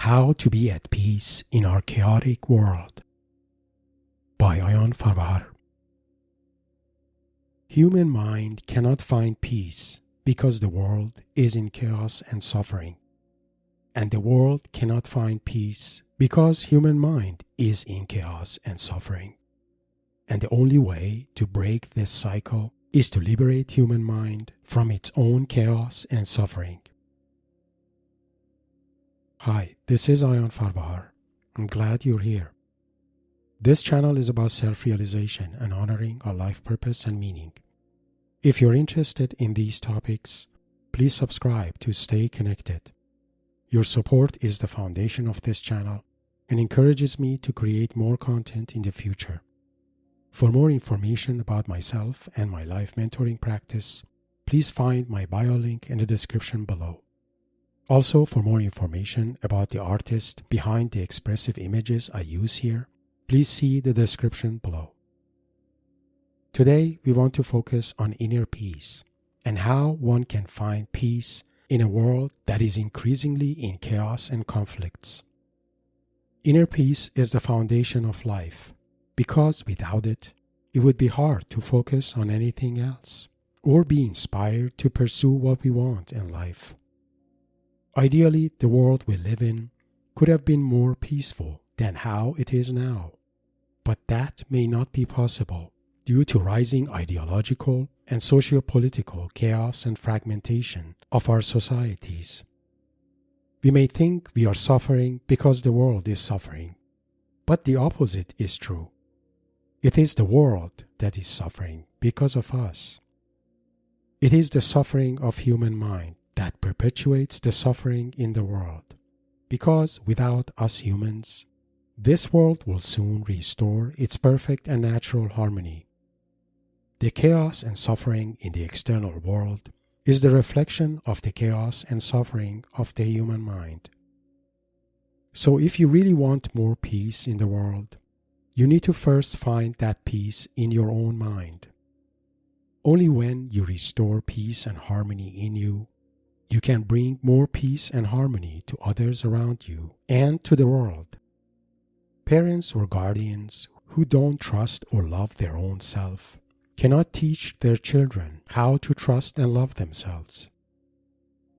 How to be at peace in our chaotic world by Ayan Farvahar. Human mind cannot find peace because the world is in chaos and suffering. And the world cannot find peace because human mind is in chaos and suffering. And the only way to break this cycle is to liberate human mind from its own chaos and suffering. Hi, this is Ayan Farvahar. I'm glad you're here. This channel is about self-realization and honoring our life purpose and meaning. If you're interested in these topics, please subscribe to stay connected. Your support is the foundation of this channel and encourages me to create more content in the future. For more information about myself and my life mentoring practice, please find my bio link in the description below. Also, for more information about the artist behind the expressive images I use here, please see the description below. Today, we want to focus on inner peace and how one can find peace in a world that is increasingly in chaos and conflicts. Inner peace is the foundation of life because without it, it would be hard to focus on anything else or be inspired to pursue what we want in life. Ideally, the world we live in could have been more peaceful than how it is now, but that may not be possible due to rising ideological and socio-political chaos and fragmentation of our societies. We may think we are suffering because the world is suffering, but the opposite is true. It is the world that is suffering because of us. It is the suffering of human mind that perpetuates the suffering in the world, because without us humans, this world will soon restore its perfect and natural harmony. The chaos and suffering in the external world is the reflection of the chaos and suffering of the human mind. So if you really want more peace in the world, you need to first find that peace in your own mind. Only when you restore peace and harmony in you, you can bring more peace and harmony to others around you and to the world. Parents or guardians who don't trust or love their own self cannot teach their children how to trust and love themselves.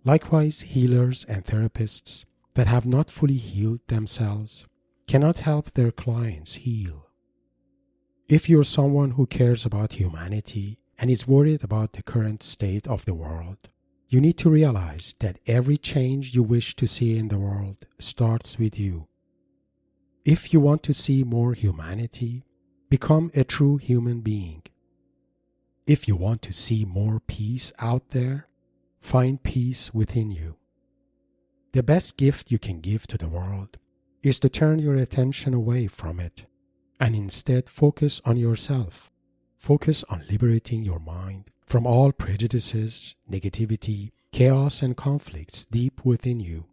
Likewise, healers and therapists that have not fully healed themselves cannot help their clients heal. If you're someone who cares about humanity and is worried about the current state of the world, you need to realize that every change you wish to see in the world starts with you. If you want to see more humanity, become a true human being. If you want to see more peace out there, find peace within you. The best gift you can give to the world is to turn your attention away from it and instead focus on yourself. Focus on liberating your mind from all prejudices, negativity, chaos, and conflicts deep within you.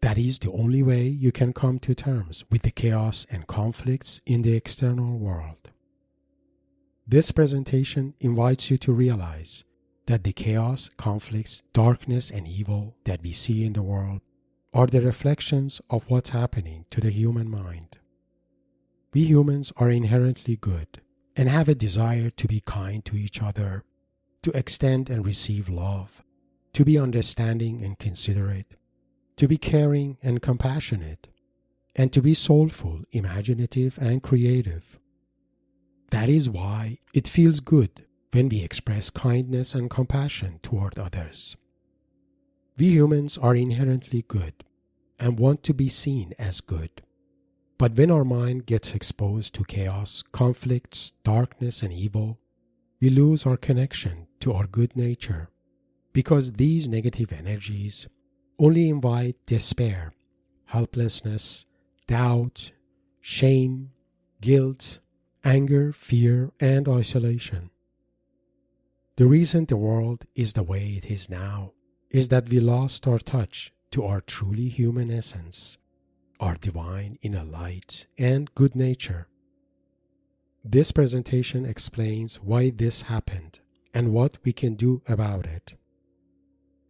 That is the only way you can come to terms with the chaos and conflicts in the external world. This presentation invites you to realize that the chaos, conflicts, darkness, and evil that we see in the world are the reflections of what's happening to the human mind. We humans are inherently good and have a desire to be kind to each other, to extend and receive love, to be understanding and considerate, to be caring and compassionate, and to be soulful, imaginative, and creative. That is why it feels good when we express kindness and compassion toward others. We humans are inherently good and want to be seen as good. But when our mind gets exposed to chaos, conflicts, darkness, and evil, we lose our connection to our good nature because these negative energies only invite despair, helplessness, doubt, shame, guilt, anger, fear, and isolation. The reason the world is the way it is now is that we lost our touch to our truly human essence, our divine inner light and good nature. This presentation explains why this happened and what we can do about it.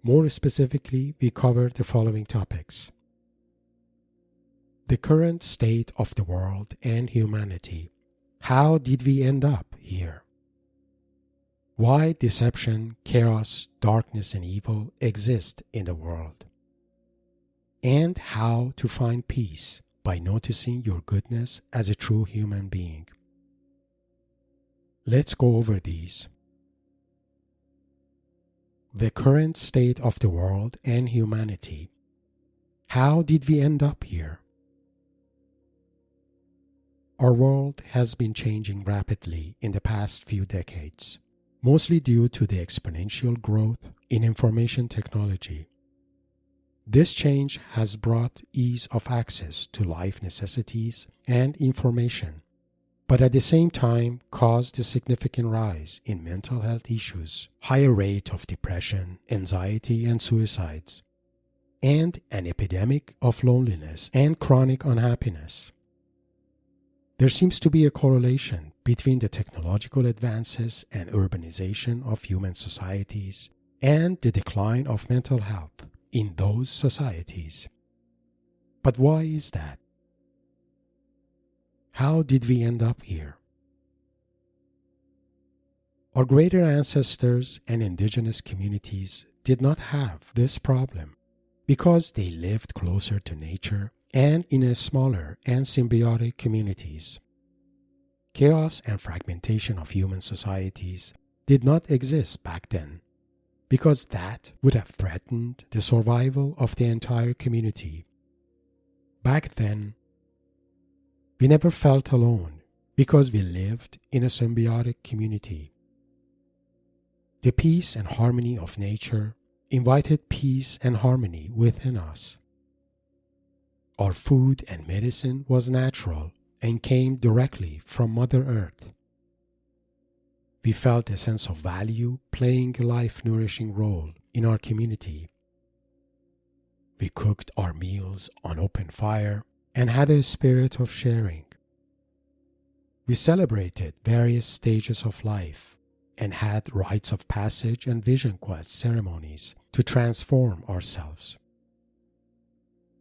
More specifically, we cover the following topics: The current state of the world and humanity. How did we end up here? Why deception, chaos, darkness, and evil exist in the world? And how to find peace by noticing your goodness as a true human being. Let's go over these. The current state of the world and humanity. How did we end up here? Our world has been changing rapidly in the past few decades, mostly due to the exponential growth in information technology. This change has brought ease of access to life necessities and information, but at the same time caused a significant rise in mental health issues, higher rate of depression, anxiety, and suicides, and an epidemic of loneliness and chronic unhappiness. There seems to be a correlation between the technological advances and urbanization of human societies and the decline of mental health in those societies. But why is that? How did we end up here? Our greater ancestors and indigenous communities did not have this problem because they lived closer to nature and in a smaller and symbiotic communities. Chaos and fragmentation of human societies did not exist back then, because that would have threatened the survival of the entire community. Back then, we never felt alone because we lived in a symbiotic community. The peace and harmony of nature invited peace and harmony within us. Our food and medicine was natural and came directly from Mother Earth. We felt a sense of value playing a life-nourishing role in our community. We cooked our meals on open fire and had a spirit of sharing. We celebrated various stages of life and had rites of passage and vision quest ceremonies to transform ourselves.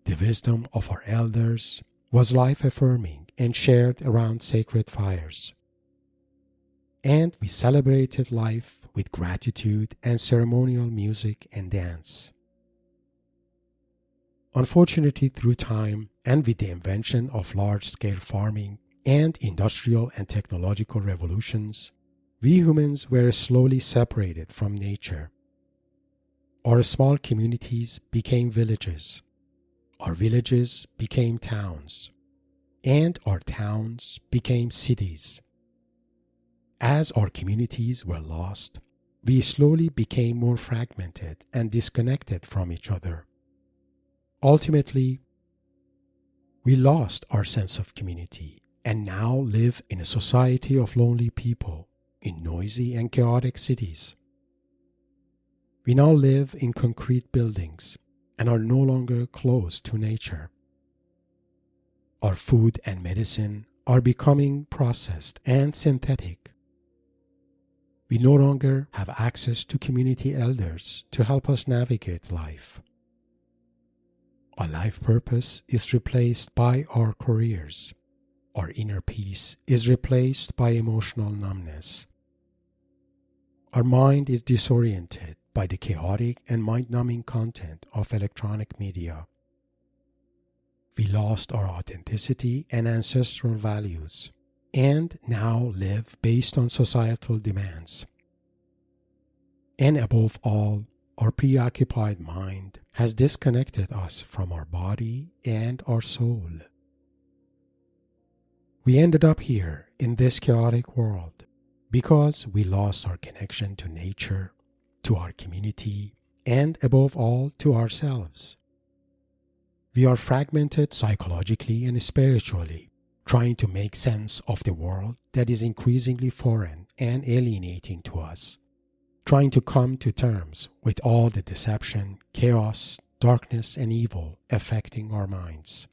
The wisdom of our elders was life-affirming and shared around sacred fires. And we celebrated life with gratitude and ceremonial music and dance. Unfortunately, through time and with the invention of large-scale farming and industrial and technological revolutions, we humans were slowly separated from nature. Our small communities became villages. Our villages became towns. And our towns became cities. As our communities were lost, we slowly became more fragmented and disconnected from each other. Ultimately, we lost our sense of community and now live in a society of lonely people in noisy and chaotic cities. We now live in concrete buildings and are no longer close to nature. Our food and medicine are becoming processed and synthetic. We no longer have access to community elders to help us navigate life. Our life purpose is replaced by our careers. Our inner peace is replaced by emotional numbness. Our mind is disoriented by the chaotic and mind-numbing content of electronic media. We lost our authenticity and ancestral values, and now live based on societal demands. And above all, our preoccupied mind has disconnected us from our body and our soul. We ended up here in this chaotic world because we lost our connection to nature, to our community, and above all, to ourselves. We are fragmented psychologically and spiritually, trying to make sense of the world that is increasingly foreign and alienating to us, trying to come to terms with all the deception, chaos, darkness, and evil affecting our minds.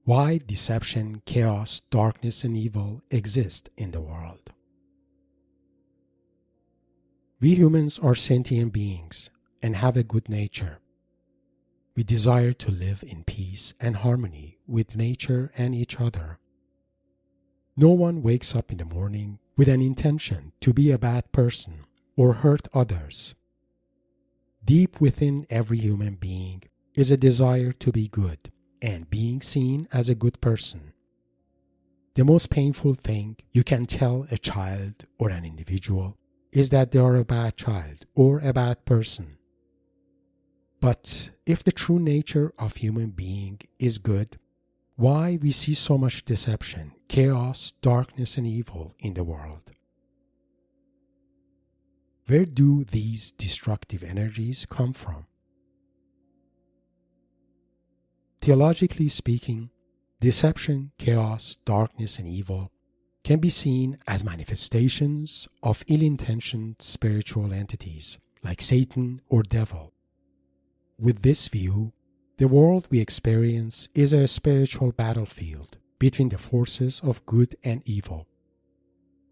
Why deception, chaos, darkness, and evil exist in the world? We humans are sentient beings and have a good nature. We we desire to live in peace and harmony with nature and each other. No one wakes up in the morning with an intention to be a bad person or hurt others. Deep within every human being is a desire to be good and being seen as a good person. The most painful thing you can tell a child or an individual is that they are a bad child or a bad person. But if the true nature of human being is good, why we see so much deception, chaos, darkness, and evil in the world? Where do these destructive energies come from? Theologically speaking, deception, chaos, darkness, and evil can be seen as manifestations of ill-intentioned spiritual entities like Satan or devil. With this view, the world we experience is a spiritual battlefield between the forces of good and evil.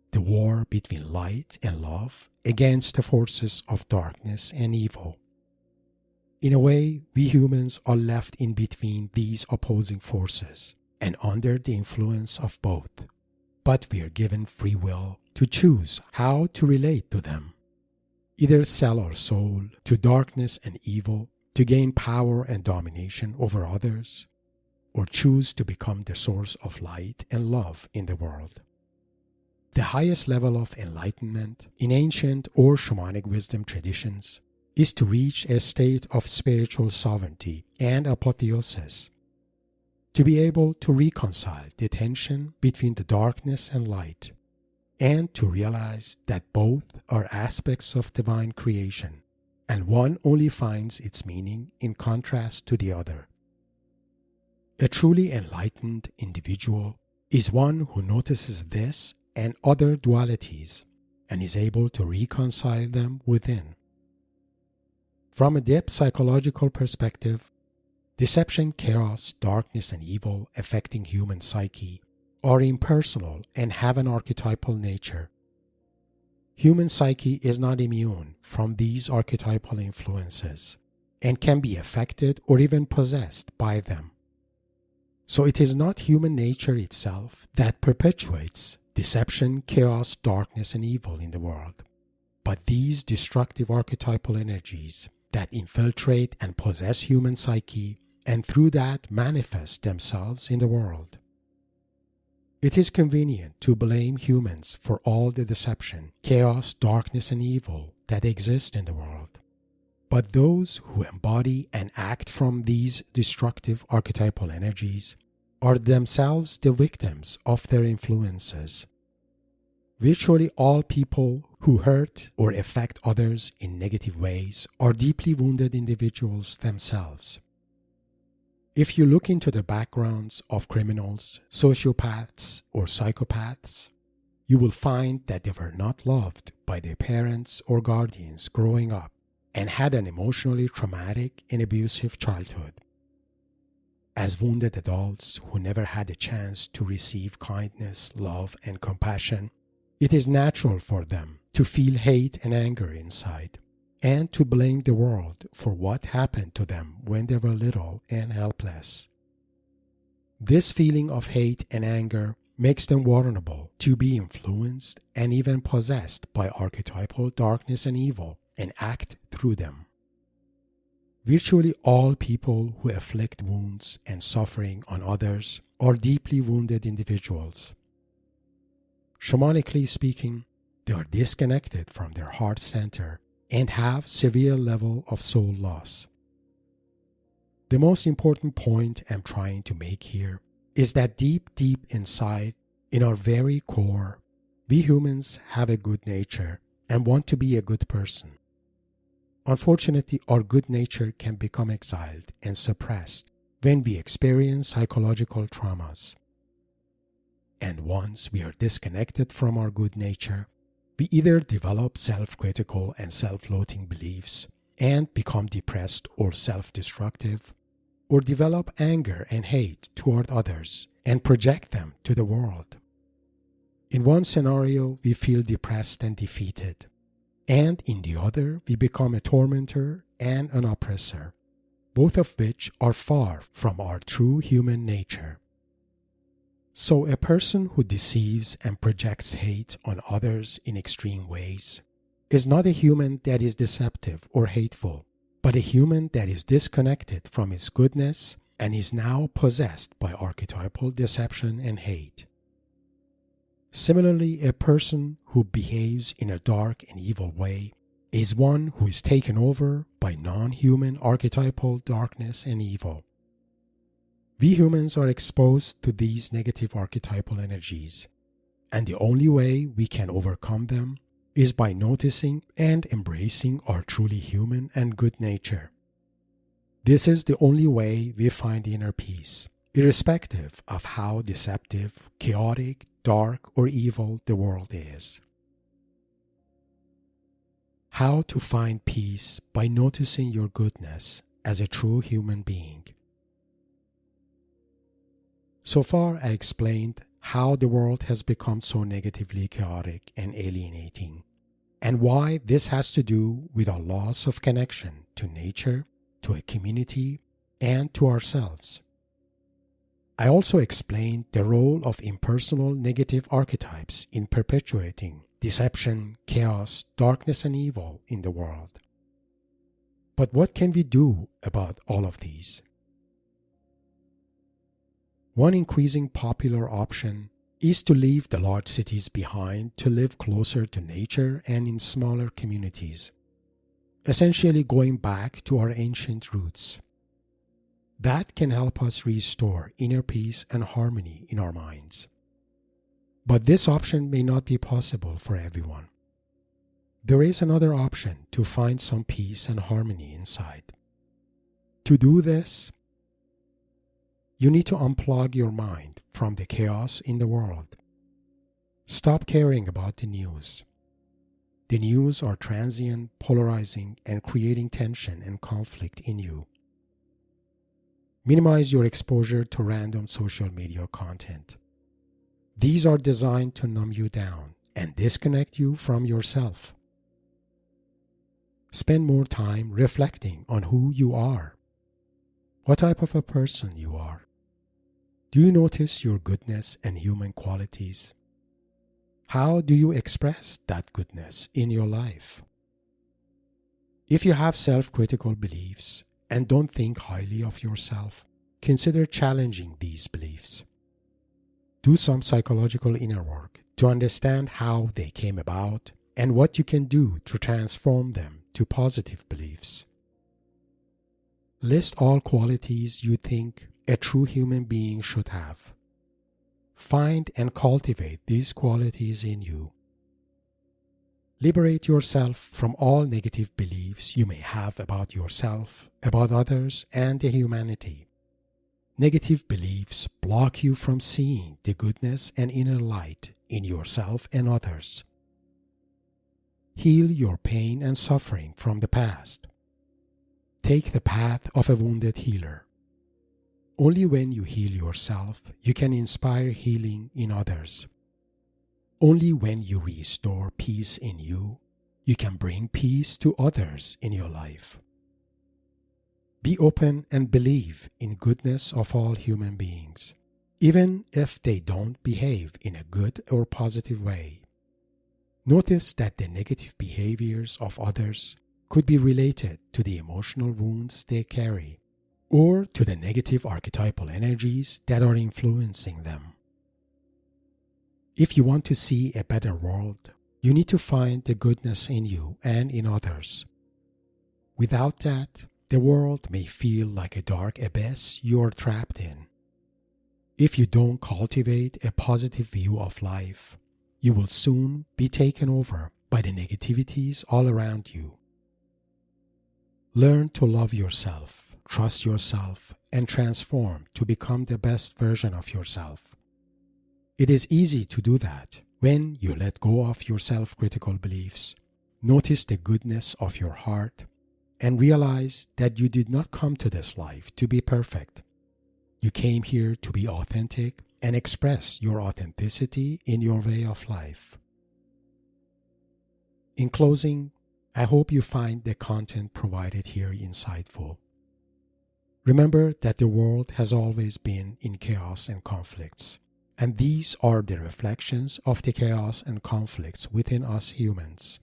The war between light and love against the forces of darkness and evil. In a way, we humans are left in between these opposing forces and under the influence of both. But we are given free will to choose how to relate to them. Either sell our soul to darkness and evil to gain power and domination over others, or choose to become the source of light and love in the world. The highest level of enlightenment in ancient or shamanic wisdom traditions is to reach a state of spiritual sovereignty and apotheosis, to be able to reconcile the tension between the darkness and light, and to realize that both are aspects of divine creation, and one only finds its meaning in contrast to the other. A truly enlightened individual is one who notices this and other dualities and is able to reconcile them within. From a deep psychological perspective, deception, chaos, darkness, and evil affecting human psyche are impersonal and have an archetypal nature. Human psyche is not immune from these archetypal influences and can be affected or even possessed by them. So it is not human nature itself that perpetuates deception, chaos, darkness, and evil in the world, but these destructive archetypal energies that infiltrate and possess human psyche and through that manifest themselves in the world. It is convenient to blame humans for all the deception, chaos, darkness, and evil that exist in the world. But those who embody and act from these destructive archetypal energies are themselves the victims of their influences. Virtually all people who hurt or affect others in negative ways are deeply wounded individuals themselves. If you look into the backgrounds of criminals, sociopaths, or psychopaths, you will find that they were not loved by their parents or guardians growing up and had an emotionally traumatic and abusive childhood. As wounded adults who never had a chance to receive kindness, love, and compassion, it is natural for them to feel hate and anger inside, and to blame the world for what happened to them when they were little and helpless. This feeling of hate and anger makes them vulnerable to be influenced and even possessed by archetypal darkness and evil and act through them. Virtually all people who inflict wounds and suffering on others are deeply wounded individuals. Shamanically speaking, they are disconnected from their heart center and have severe level of soul loss. The most important point I'm trying to make here is that deep inside, in our very core, we humans have a good nature and want to be a good person. Unfortunately, our good nature can become exiled and suppressed when we experience psychological traumas. And once we are disconnected from our good nature, we either develop self-critical and self-loathing beliefs and become depressed or self-destructive, or develop anger and hate toward others and project them to the world. In one scenario, we feel depressed and defeated, and in the other, we become a tormentor and an oppressor. both of which are far from our true human nature. So a person who deceives and projects hate on others in extreme ways is not a human that is deceptive or hateful, but a human that is disconnected from its goodness and is now possessed by archetypal deception and hate. Similarly, a person who behaves in a dark and evil way is one who is taken over by non-human archetypal darkness and evil. We humans are exposed to these negative archetypal energies, and the only way we can overcome them is by noticing and embracing our truly human and good nature. This is the only way we find inner peace, irrespective of how deceptive, chaotic, dark, or evil the world is. How to find peace by noticing your goodness as a true human being. So far, I explained how the world has become so negatively chaotic and alienating, and why this has to do with our loss of connection to nature, to a community, and to ourselves. I also explained the role of impersonal negative archetypes in perpetuating deception, chaos, darkness, and evil in the world. But what can we do about all of these? One increasing popular option is to leave the large cities behind to live closer to nature and in smaller communities, essentially going back to our ancient roots. That can help us restore inner peace and harmony in our minds. But this option may not be possible for everyone. There is another option to find some peace and harmony inside. To do this, you need to unplug your mind from the chaos in the world. Stop caring about the news. The news are transient, polarizing, and creating tension and conflict in you. Minimize your exposure to random social media content. These are designed to numb you down and disconnect you from yourself. Spend more time reflecting on who you are, what type of a person you are. Do you notice your goodness and human qualities? How do you express that goodness in your life? If you have self-critical beliefs and don't think highly of yourself, consider challenging these beliefs. Do some psychological inner work to understand how they came about and what you can do to transform them to positive beliefs. List all qualities you think a true human being should have. Find and cultivate these qualities in you. Liberate yourself from all negative beliefs you may have about yourself, about others, and the humanity. Negative beliefs block you from seeing the goodness and inner light in yourself and others. Heal your pain and suffering from the past. Take the path of a wounded healer. Only when you heal yourself, you can inspire healing in others. Only when you restore peace in you, you can bring peace to others in your life. Be open and believe in goodness of all human beings, even if they don't behave in a good or positive way. Notice that the negative behaviors of others could be related to the emotional wounds they carry, or to the negative archetypal energies that are influencing them. If you want to see a better world, you need to find the goodness in you and in others. Without that, the world may feel like a dark abyss you're trapped in. If you don't cultivate a positive view of life, you will soon be taken over by the negativities all around you. Learn to love yourself, trust yourself, and transform to become the best version of yourself. It is easy to do that when you let go of your self-critical beliefs, notice the goodness of your heart, and realize that you did not come to this life to be perfect. You came here to be authentic and express your authenticity in your way of life. In closing, I hope you find the content provided here insightful. Remember that the world has always been in chaos and conflicts, and these are the reflections of the chaos and conflicts within us humans.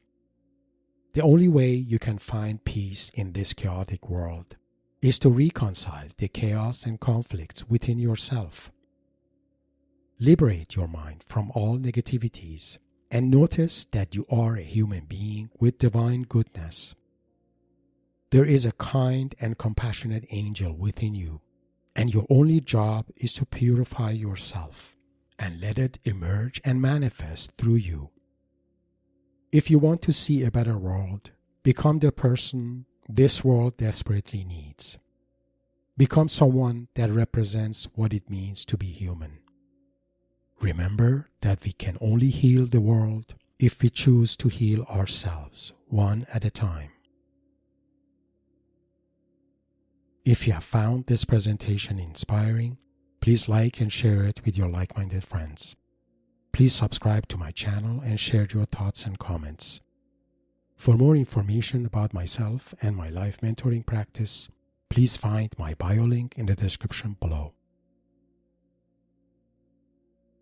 The only way you can find peace in this chaotic world is to reconcile the chaos and conflicts within yourself. Liberate your mind from all negativities and notice that you are a human being with divine goodness. There is a kind and compassionate angel within you, and your only job is to purify yourself and let it emerge and manifest through you. If you want to see a better world, become the person this world desperately needs. Become someone that represents what it means to be human. Remember that we can only heal the world if we choose to heal ourselves, one at a time. If you have found this presentation inspiring, please like and share it with your like-minded friends. Please subscribe to my channel and share your thoughts and comments. For more information about myself and my life mentoring practice, please find my bio link in the description below.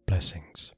Blessings.